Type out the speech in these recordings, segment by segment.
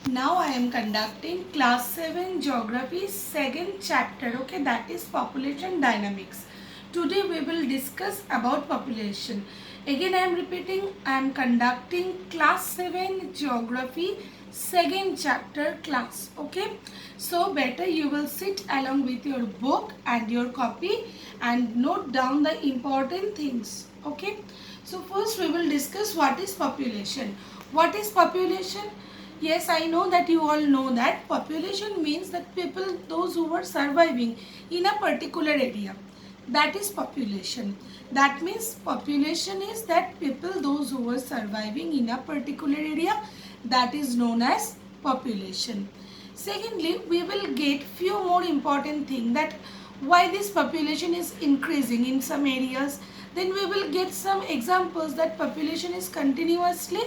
Now I am conducting class 7 geography second chapter, okay, that is population dynamics. Today we will discuss about population. Again I am repeating, I am conducting class 7 geography second chapter class, okay. So better you will sit along with your book and your copy and note down the important things, okay. So first we will discuss what is population. What is population? Yes, I know that you all know that population means that people, those who were surviving in a particular area. That is population. That means population is that people, those who were surviving in a particular area. That is known as population. Secondly, we will get few more important thing that why this population is increasing in some areas. Then we will get some examples that population is continuously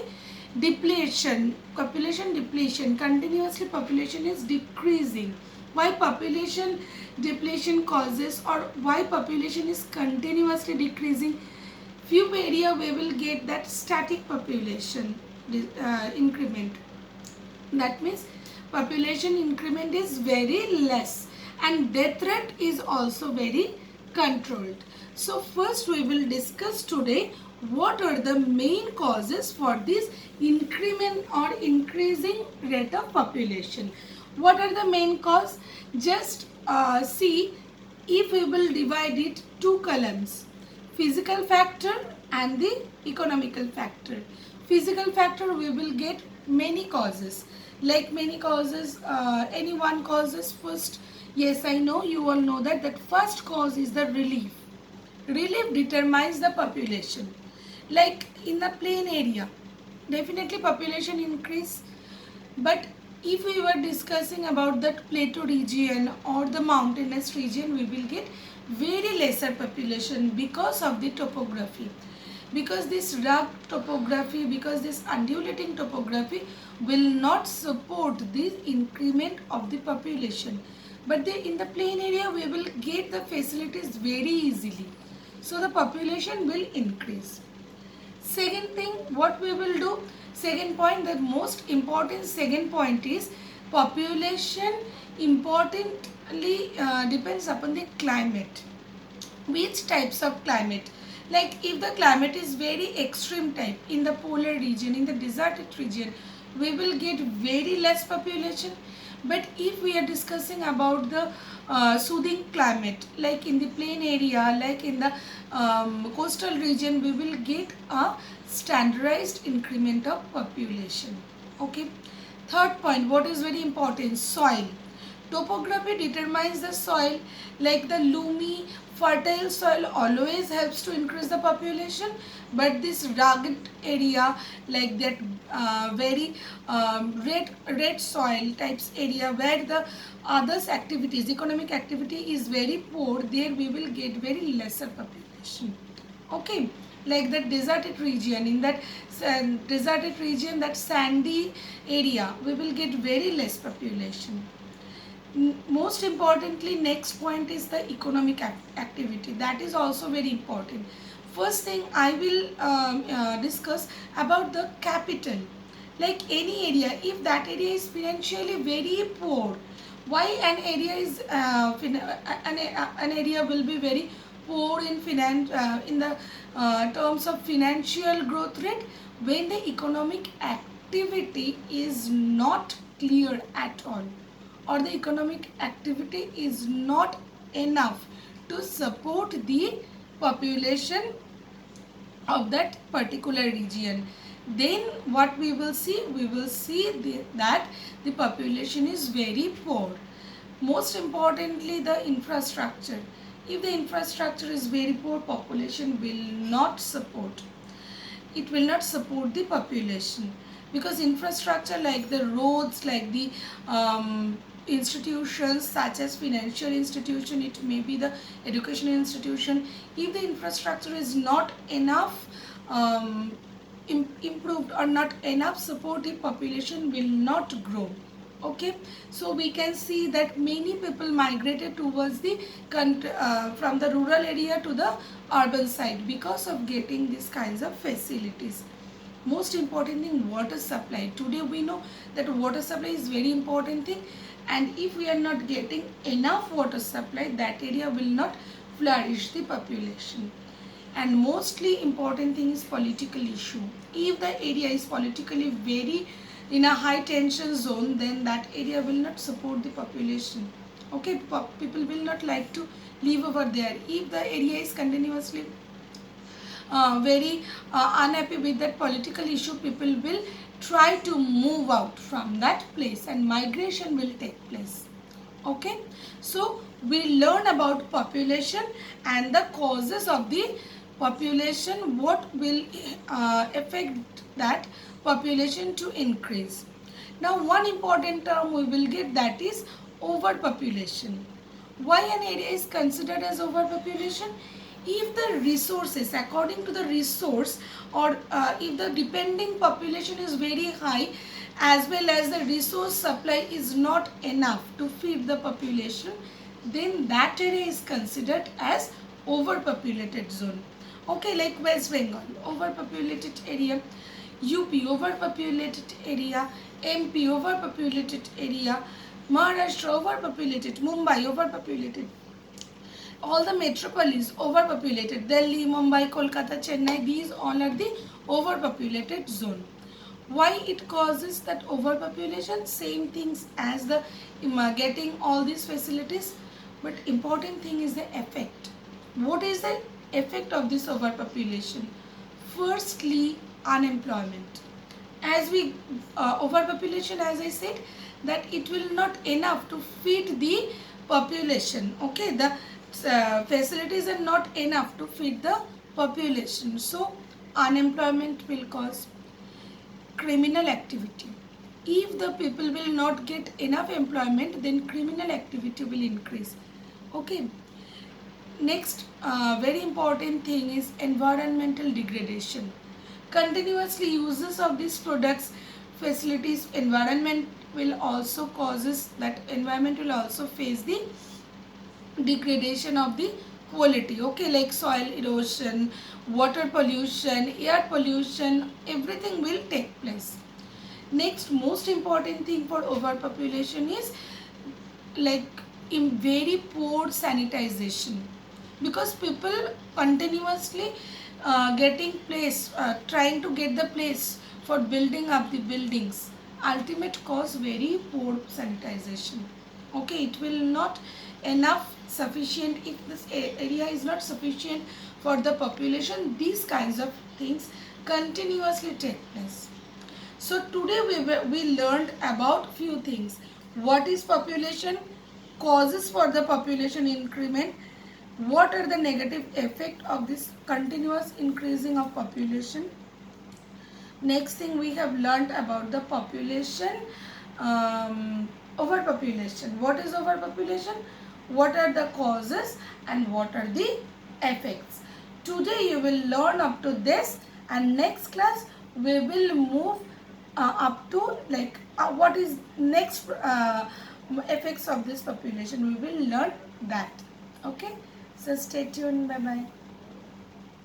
depletion, continuously population is decreasing. Why population depletion causes or why population is continuously decreasing? Few area we will get that static population increment. That means population increment is very less and death rate is also very controlled. So first we will discuss today what are the main causes for this increment or increasing rate of population. What are the main cause? Just see, if we will divide it two columns, physical factor and the economical factor. Physical factor we will get many causes, like many causes, any one causes. First, yes, I know you all know that first cause is the relief. Relief determines the population. Like in the plain area, definitely population increase. But if we were discussing about that plateau region or the mountainous region, we will get very lesser population because of the topography. Because this rugged topography, because this undulating topography will not support the increment of the population. But in the plain area, we will get the facilities very easily. So the population will increase. Second thing, what we will do, second point, the most important second point is population importantly depends upon the climate. Which types of climate? Like if the climate is very extreme type in the polar region, in the deserted region, we will get very less population. But if we are discussing about the soothing climate, like in the plain area, like in the coastal region, we will get a standardized increment of population. Okay. Third point, what is very important? Soil. Topography determines the soil, like the loamy, fertile soil always helps to increase the population, but this rugged area, like that very red soil types area where the others activities, economic activity is very poor, there we will get very lesser population. Okay, like the deserted region, in that deserted region, that sandy area, we will get very less population. Most importantly, next point is the economic activity. That is also very important. First thing I will discuss about the capital. Like any area, if that area is financially very poor, why an area is an area will be very poor in finance, in the terms of financial growth rate, when the economic activity is not clear at all, or the economic activity is not enough to support the population of that particular region, then what we will see, that the population is very poor. Most importantly, the infrastructure. If the infrastructure is very poor, population will not support, it will not support the population, because infrastructure like the roads, like the institutions such as financial institution, it may be the educational institution, if the infrastructure is not enough improved or not enough supportive, population will not grow. Okay, so we can see that many people migrated towards the from the rural area to the urban side because of getting these kinds of facilities. Most important thing, water supply. Today we know that water supply is very important thing, and if we are not getting enough water supply, that area will not flourish the population. And mostly important thing is political issue. If the area is politically very in a high tension zone, then that area will not support the population. Okay, people will not like to live over there. If the area is continuously very unhappy with that political issue, people will try to move out from that place and migration will take place. Okay, so we learn about population and the causes of the population, what will affect that population to increase. Now one important term we will get, that is overpopulation. Why an area is considered as overpopulation? If the resources, according to the resource, or if the depending population is very high, as well as the resource supply is not enough to feed the population, then that area is considered as overpopulated zone. Okay, like West Bengal, overpopulated area, UP, overpopulated area, MP, overpopulated area, Maharashtra, overpopulated, Mumbai, overpopulated. All the metropolis overpopulated. Delhi, Mumbai, Kolkata, Chennai, these all are the overpopulated zone. Why it causes that overpopulation? Same things as the getting all these facilities, but important thing is the effect. What is the effect of this overpopulation? Firstly, unemployment. As we overpopulation, as I said, that it will not enough to feed the population. Okay, the facilities are not enough to feed the population, so unemployment will cause. Criminal activity. If the people will not get enough employment, then criminal activity will increase. Okay. Next, very important thing is environmental degradation. Continuously uses of these products, facilities, environment will also causes that environment will also face the degradation of the quality. Okay, like soil erosion, water pollution, air pollution, everything will take place. Next, most important thing for overpopulation is like in very poor sanitization, because people continuously getting place, trying to get the place for building up the buildings, ultimate cause very poor sanitization. Okay, it will not enough sufficient, if this area is not sufficient for the population, these kinds of things continuously take place. So today we learned about few things. What is population, causes for the population increment, what are the negative effect of this continuous increasing of population. Next thing we have learned about the population, overpopulation. What is overpopulation? What are the causes and what are the effects? Today you will learn up to this, and next class we will move up to like what is next effects of this population. We will learn that. Okay, so stay tuned. Bye bye.